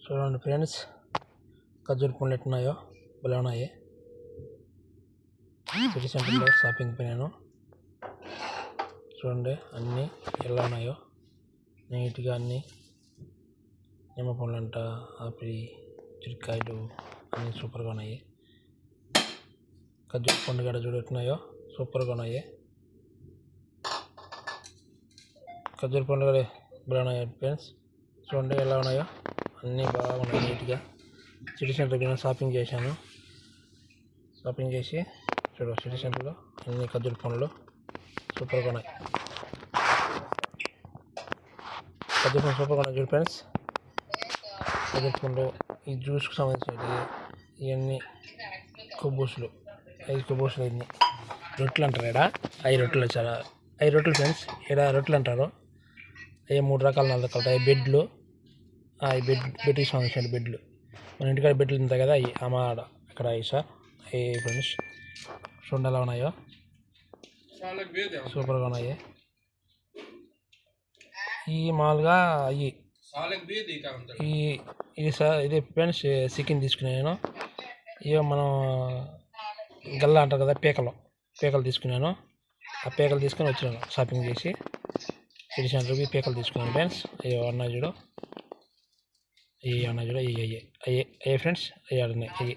చూడండి ఫ్రెండ్స్, ఖర్జూర పండ్లు ఎట్టున్నాయో భలే ఉన్నాయి. సిటీ సెంటర్లో షాపింగ్ పోయినాను. చూడండి అన్నీ ఎలా ఉన్నాయో నీట్గా, అన్నీ నిమ్మ పండ్లు అంట, ఆపిల్, చిరకాయలు అన్నీ సూపర్గా ఉన్నాయి. ఖర్జూర పండు కూడా చూడు ఎట్టున్నాయో సూపర్గా ఉన్నాయి. ఖర్జూర పండ్లు కూడా భలే ఉన్నాయి ఫ్రెండ్స్. చూడండి ఎలా ఉన్నాయో అన్నీ బాగున్నాయి నీట్గా. సిటీ సెంటర్కి నేను షాపింగ్ చేశాను. షాపింగ్ చేసి చూడు సిటీ సెంటర్లో అన్ని ఖర్జూర పండ్లు సూపర్గా ఉన్నాయి. ఖర్జూర పండ్లు సూపర్గా ఉన్నాయి చూడు ఫ్రెండ్స్. ఖర్జూర పండ్లు ఈ జ్యూస్కి సంబంధించినవి ఇవన్నీ కొబ్బూసులు, 5 కొబ్బూసులు, ఇన్ని రొట్టెలు అంటారు. ఇక్కడ 5 రొట్టెలు వచ్చారు. 5 రొట్టెలు ఫ్రెండ్స్. ఇక్కడ రొట్టెలు అంటారు. అవి 3 రకాలు 4 రకాలు. అవి బెడ్లు, బెడ్కి సంబంధించిన బెడ్లు. మన ఇంటికాడ బెడ్లు ఉంటాయి కదా, అవి అమ్మాడ అక్కడ అవి సార్. అవి ఫ్రెండ్స్ చూడండి ఎలా ఉన్నాయో సూపర్గా ఉన్నాయి. ఈ మామూలుగా అవి ఇది సార్, ఇది ఫ్రెండ్స్ చికెన్ తీసుకున్నాను. ఇక మనం గల్ల అంటారు కదా, పీకలు తీసుకున్నాను. ఆ పీకలు తీసుకొని వచ్చినాను షాపింగ్ చేసి. సిటీ సెంటర్కి పీకలు తీసుకున్నాను ఫ్రెండ్స్. అయ్యో అన్నా చూడు, అయ్యి ఫ్రెండ్స్, అయ్యి ఆడున్నాయి. అయ్యి